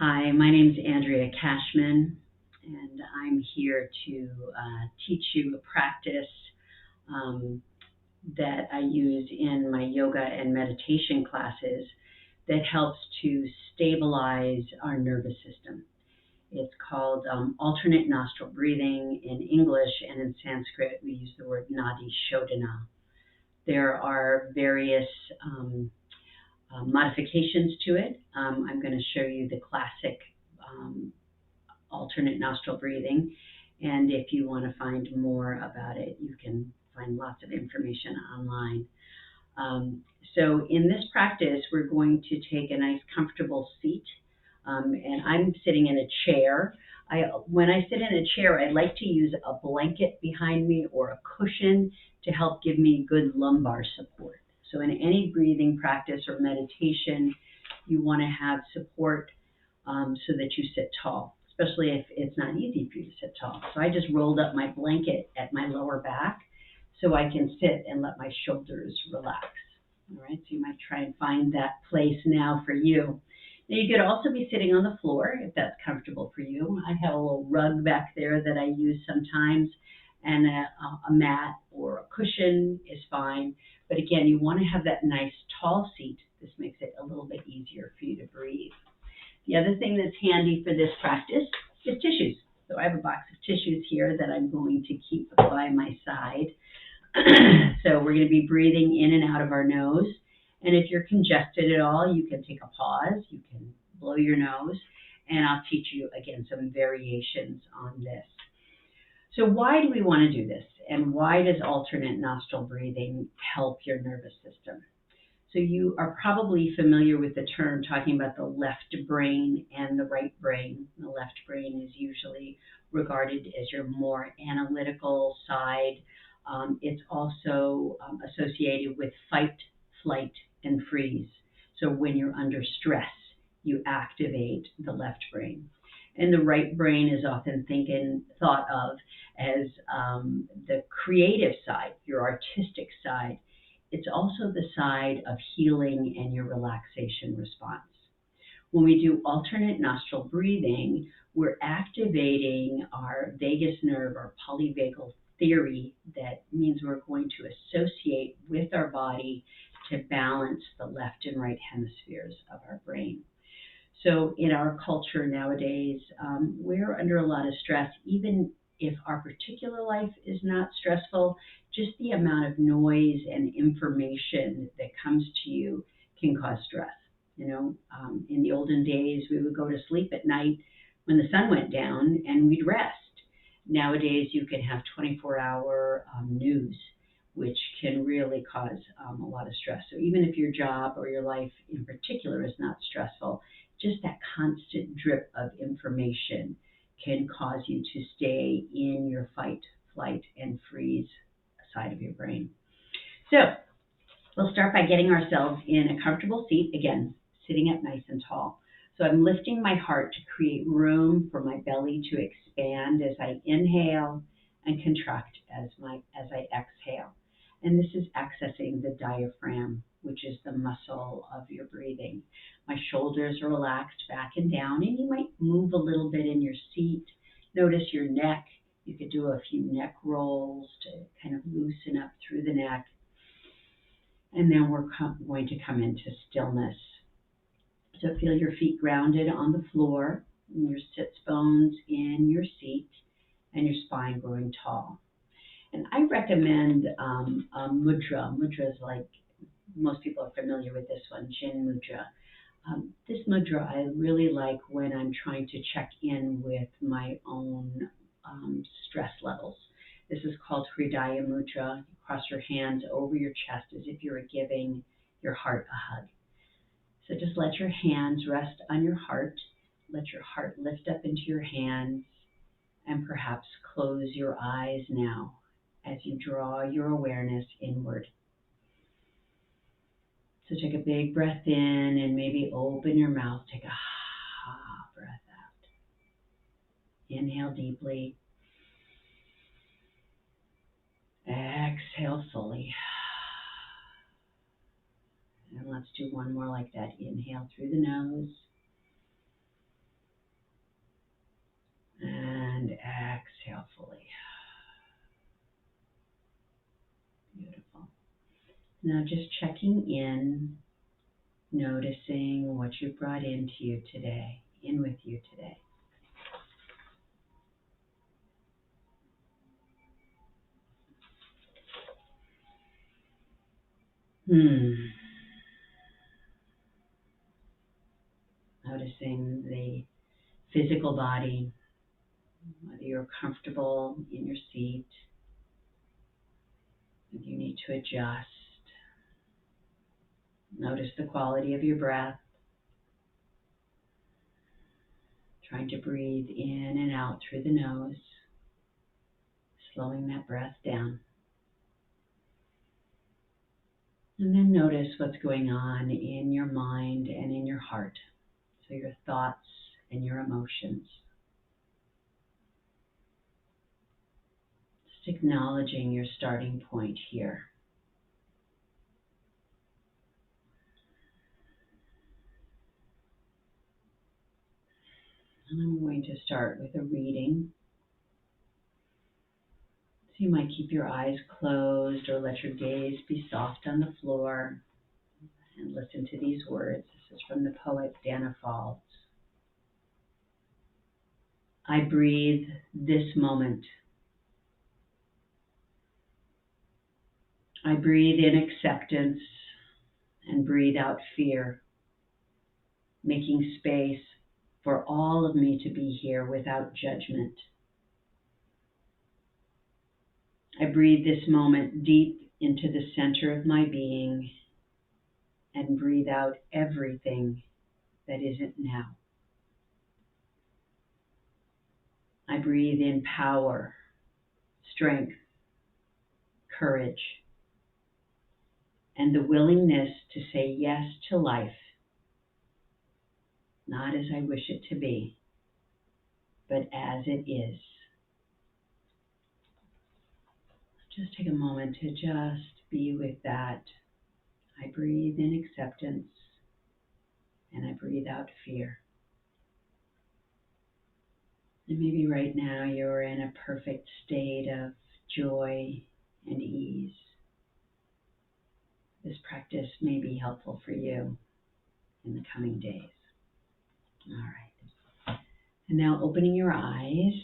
Hi, my name is Andrea Cashman, and I'm here to teach you a practice um, that I use in my yoga and meditation classes that helps to stabilize our nervous system. It's called alternate nostril breathing in English, and in Sanskrit we use the word nadi shodhana. There are various modifications to it. I'm going to show you the classic um, alternate nostril breathing. And if you want to find more about it, you can find lots of information online. Um, so in this practice, we're going to take a nice comfortable seat. And I'm sitting in a chair. When I sit in a chair, I like to use a blanket behind me or a cushion to help give me good lumbar support. So in any breathing practice or meditation, you want to have support so that you sit tall, especially if it's not easy for you to sit tall. So I just rolled up my blanket at my lower back so I can sit and let my shoulders relax. All right, so you might try and find that place now for you. Now you could also be sitting on the floor if that's comfortable for you. I have a little rug back there that I use sometimes, and a mat or a cushion is fine. But again, you want to have that nice tall seat. This makes it a little bit easier for you to breathe. The other thing that's handy for this practice is tissues. So I have a box of tissues here that I'm going to keep by my side. So we're going to be breathing in and out of our nose. And if you're congested at all, you can take a pause, you can blow your nose, and I'll teach you again some variations on this. So why do we want to do this? And why does alternate nostril breathing help your nervous system? So you are probably familiar with the term talking about the left brain and the right brain. The left brain is usually regarded as your more analytical side. It's also associated with fight, flight, and freeze. So when you're under stress, you activate the left brain. And the right brain is often thought of as the creative side, your artistic side. It's also the side of healing and your relaxation response. When we do alternate nostril breathing, we're activating our vagus nerve or polyvagal theory. That means we're going to associate with our body to balance the left and right hemispheres of our brain. So in our culture nowadays, we're under a lot of stress, even if our particular life is not stressful. Just the amount of noise and information that comes to you can cause stress. In the olden days, we would go to sleep at night when the sun went down and we'd rest. Nowadays, you can have 24-hour news, which can really cause a lot of stress. So even if your job or your life in particular is not stressful, just that constant drip of information can cause you to stay in your fight, flight, and freeze side of your brain. So we'll start by getting ourselves in a comfortable seat, again, sitting up nice and tall. So I'm lifting my heart to create room for my belly to expand as I inhale and contract as I exhale. And this is accessing the diaphragm, which is the muscle of your breathing. My shoulders are relaxed back and down, and you might move a little bit in your seat. Notice your neck. You could do a few neck rolls to kind of loosen up through the neck. And then we're going to come into stillness. So feel your feet grounded on the floor, and your sits bones in your seat, and your spine growing tall. And I recommend a mudra. Mudra is like, most people are familiar with this one, Jin mudra. This mudra I really like when I'm trying to check in with my own stress levels. This is called Hridaya Mudra. You cross your hands over your chest as if you were giving your heart a hug. So just let your hands rest on your heart. Let your heart lift up into your hands, and perhaps close your eyes now as you draw your awareness inward. So take a big breath in and maybe open your mouth. Take a breath out. Inhale deeply. Exhale fully. And let's do one more like that. Inhale through the nose. and exhale fully. Beautiful. Now just checking in, noticing what you brought into you today, in with you today. Noticing the physical body, whether you're comfortable in your seat, if you need to adjust. Notice the quality of your breath. Trying to breathe in and out through the nose, slowing that breath down. And then notice what's going on in your mind and in your heart. So your thoughts and your emotions. Just acknowledging your starting point here. And I'm going to start with a reading. So you might keep your eyes closed or let your gaze be soft on the floor and listen to these words. This is from the poet Dana Falls. I breathe this moment. I breathe in acceptance and breathe out fear, making space for all of me to be here without judgment. I breathe this moment deep into the center of my being and breathe out everything that isn't now. I breathe in power, strength, courage, and the willingness to say yes to life, not as I wish it to be, but as it is. Just take a moment to just be with that. I breathe in acceptance and I breathe out fear. And maybe right now you're in a perfect state of joy and ease. This practice may be helpful for you in the coming days. All right. And now opening your eyes.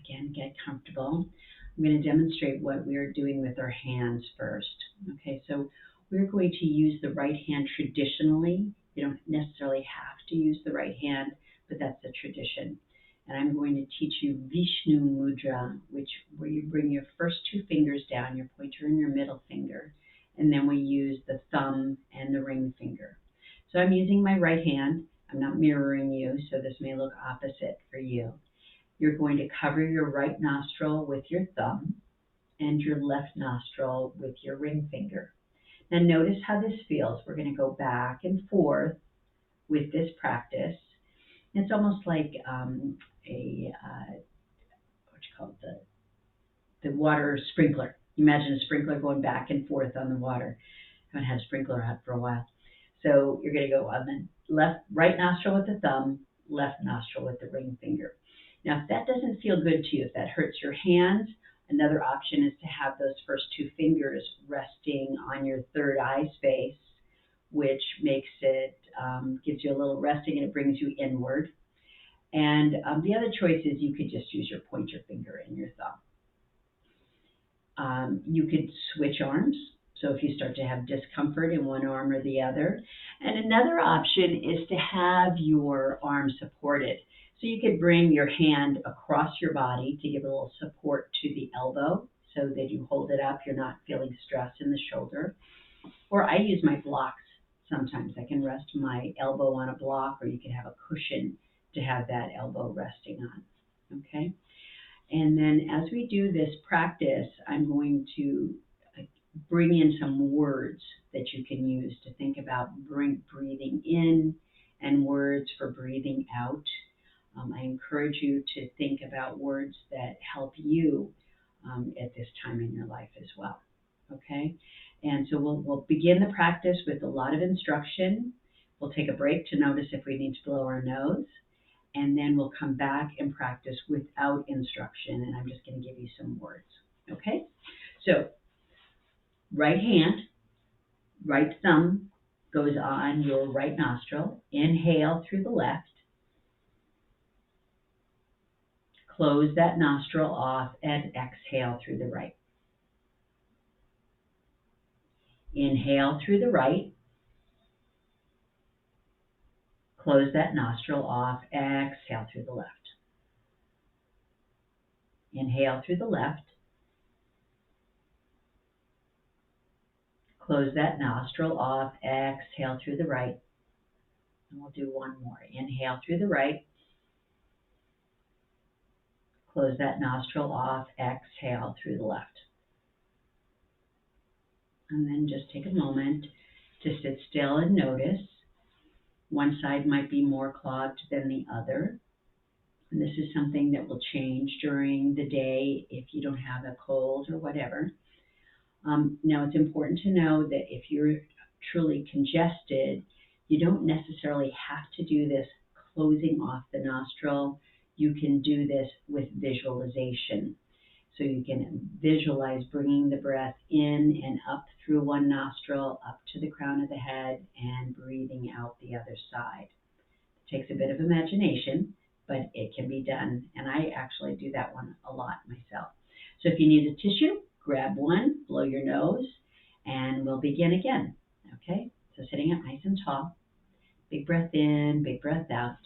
Again, get comfortable. I'm going to demonstrate what we're doing with our hands first. Okay, so we're going to use the right hand traditionally. You don't necessarily have to use the right hand, but that's the tradition. And I'm going to teach you Vishnu Mudra, where you bring your first two fingers down, your pointer and your middle finger, and then we use the thumb and the ring finger. So I'm using my right hand. I'm not mirroring you, so this may look opposite for you. You're going to cover your right nostril with your thumb and your left nostril with your ring finger. Now notice how this feels. We're going to go back and forth with this practice. It's almost like the water sprinkler. Imagine a sprinkler going back and forth on the water. I haven't had a sprinkler out for a while. So you're going to go on the right nostril with the thumb, left nostril with the ring finger. Now, if that doesn't feel good to you, if that hurts your hands, another option is to have those first two fingers resting on your third eye space, which makes it, gives you a little resting and it brings you inward. And the other choice is you could just use your pointer finger and your thumb. You could switch arms. So if you start to have discomfort in one arm or the other. And another option is to have your arm supported. So you could bring your hand across your body to give a little support to the elbow so that you hold it up, you're not feeling stress in the shoulder. Or I use my blocks sometimes. I can rest my elbow on a block, or you can have a cushion to have that elbow resting on. Okay? And then as we do this practice, I'm going to bring in some words that you can use to think about breathing in and words for breathing out. I encourage you to think about words that help you at this time in your life as well. Okay? And so we'll begin the practice with a lot of instruction. We'll take a break to notice if we need to blow our nose. and then we'll come back and practice without instruction, and I'm just going to give you some words. Okay? So, right hand, right thumb goes on your right nostril. Inhale through the left. Close that nostril off and exhale through the right. Inhale through the right. Close that nostril off. Exhale through the left. Inhale through the left. Close that nostril off. Exhale through the right. And we'll do one more. Inhale through the right. Close that nostril off. Exhale through the left. And then just take a moment to sit still and notice. One side might be more clogged than the other. And this is something that will change during the day if you don't have a cold or whatever. Now, it's important to know that if you're truly congested, you don't necessarily have to do this closing off the nostril. You can do this with visualization. So you can visualize bringing the breath in and up through one nostril, up to the crown of the head, and breathing out the other side. It takes a bit of imagination, but it can be done. And I actually do that one a lot myself. So if you need a tissue, grab one, blow your nose, and we'll begin again. Okay? So sitting up nice and tall. Big breath in, big breath out.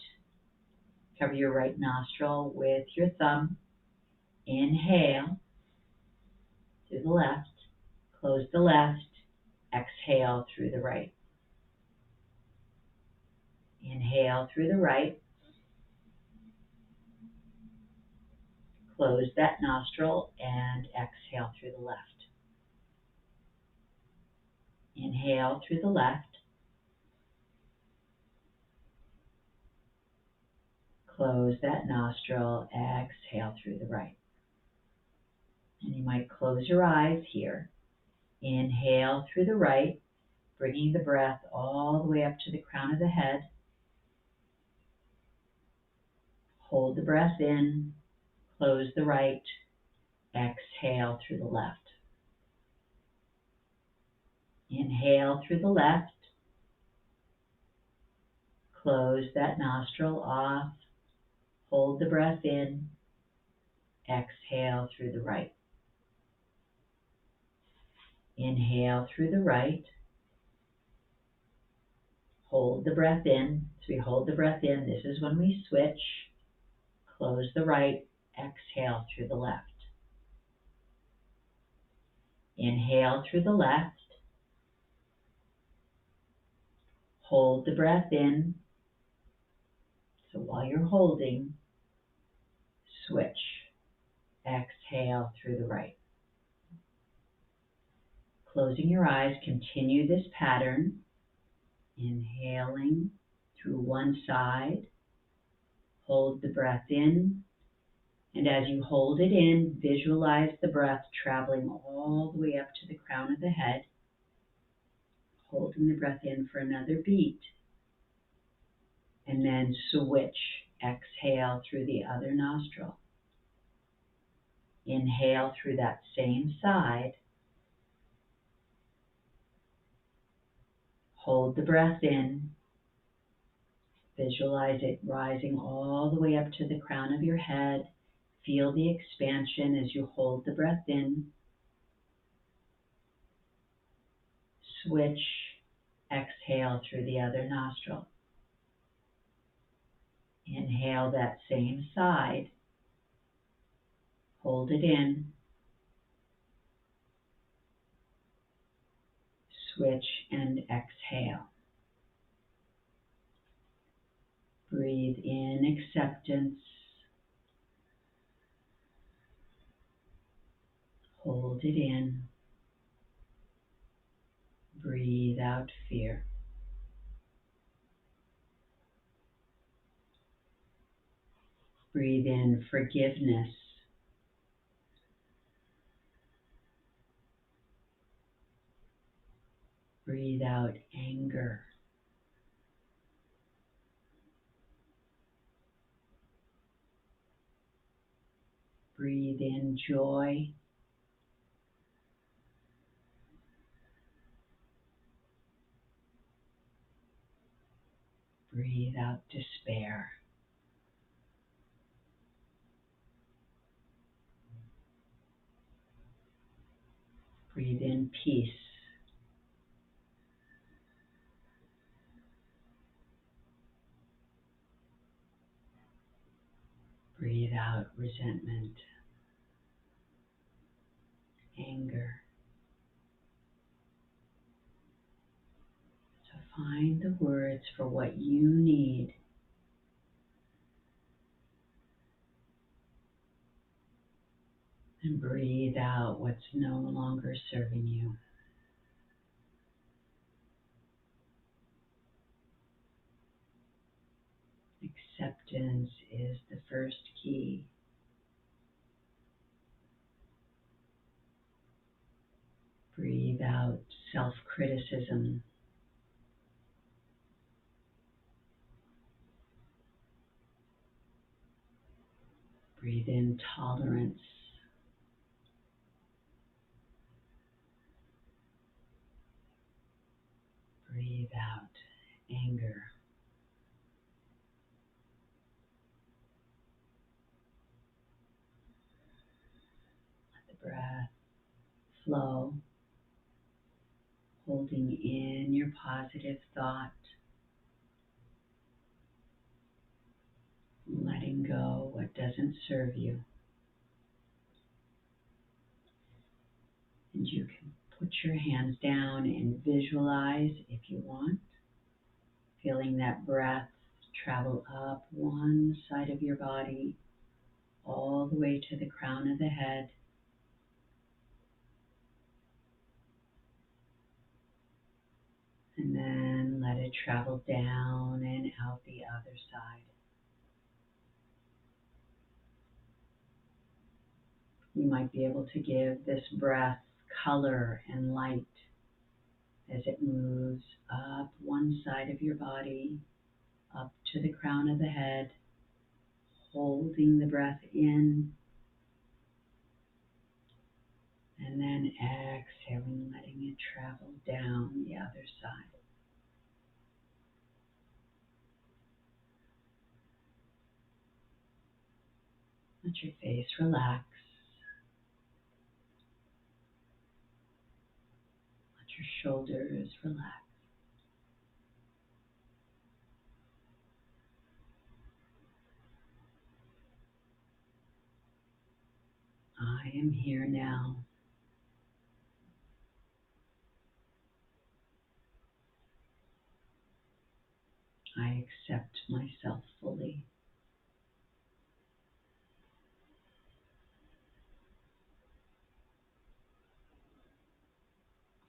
Cover your right nostril with your thumb. Inhale through the left. Close the left. Exhale through the right. Inhale through the right. Close that nostril and exhale through the left. Inhale through the left. Close that nostril, exhale through the right. And you might close your eyes here. Inhale through the right, bringing the breath all the way up to the crown of the head. Hold the breath in, close the right, exhale through the left. Inhale through the left, close that nostril off, hold the breath in, exhale through the right. Inhale through the right, hold the breath in. So we hold the breath in. This is when we switch. Close the right, exhale through the left. Inhale through the left. Hold the breath in. So while you're holding, switch. Exhale through the right. Closing your eyes, continue this pattern. Inhaling through one side. Hold the breath in. And as you hold it in, visualize the breath traveling all the way up to the crown of the head. Holding the breath in for another beat. And then switch. Exhale through the other nostril. Inhale through that same side. Hold the breath in. Visualize it rising all the way up to the crown of your head. Feel the expansion as you hold the breath in. Switch. Exhale through the other nostril. Inhale that same side. Hold it in. Switch and exhale. Breathe in acceptance. Hold it in. Breathe out fear. Breathe in forgiveness. Breathe out anger. Breathe in joy. Breathe out despair. Breathe in peace. Breathe out resentment, anger. So find the words for what you need and breathe out what's no longer serving you. Acceptance is the first key. Breathe out self-criticism. Breathe in tolerance. Breathe out anger. Let the breath flow, holding in your positive thought, letting go what doesn't serve you. And you can put your hands down and visualize, if you want, feeling that breath travel up one side of your body all the way to the crown of the head. And then let it travel down and out the other side. You might be able to give this breath color and light as it moves up one side of your body, up to the crown of the head, holding the breath in, and then exhaling, letting it travel down the other side. Let your face relax. Let your shoulders relax. I am here now. I accept myself fully.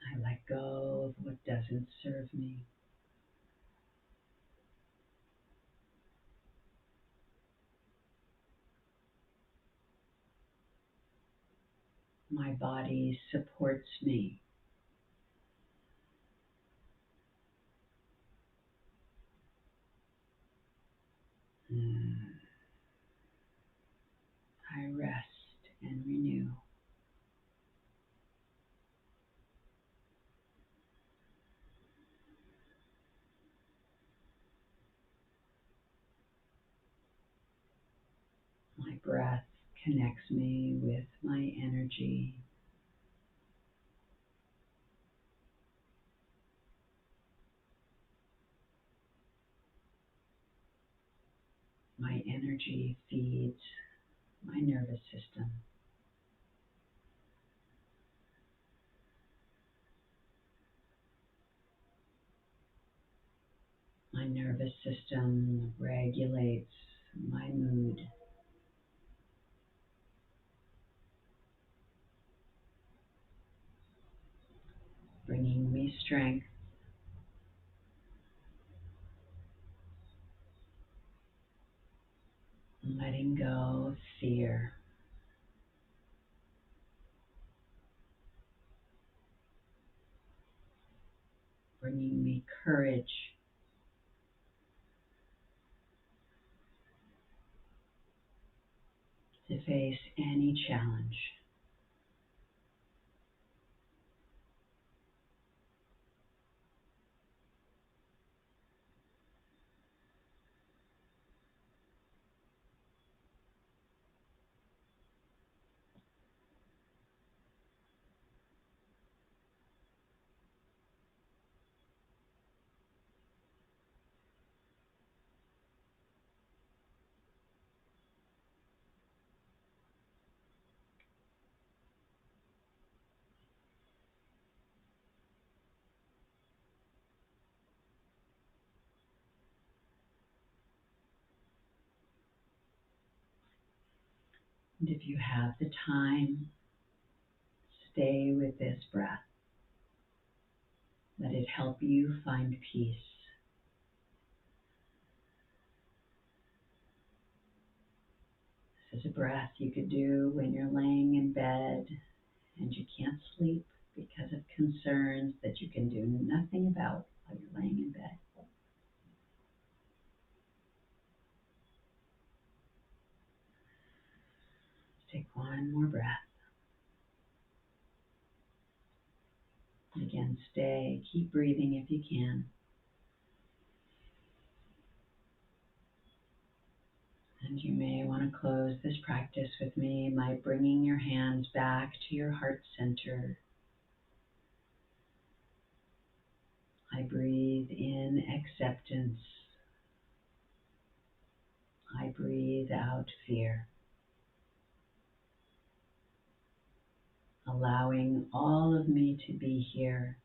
I let go of what doesn't serve me. My body supports me. I rest and renew. My breath connects me with my energy. My energy feeds my nervous system. My nervous system regulates my mood. Bringing me strength, letting go of fear. Bringing me courage, to to face any challenge. And if you have the time, stay with this breath. Let it help you find peace. This is a breath you could do when you're laying in bed and you can't sleep because of concerns that you can do nothing about while you're laying in bed. Take one more breath. Again, stay. Keep breathing if you can. And you may want to close this practice with me by bringing your hands back to your heart center. I breathe in acceptance. I breathe out fear, allowing all of me to be here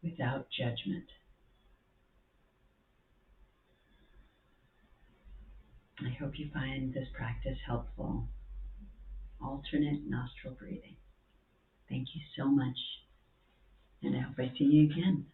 without judgment. I hope you find this practice helpful. Alternate nostril breathing. Thank you so much, and I hope I see you again.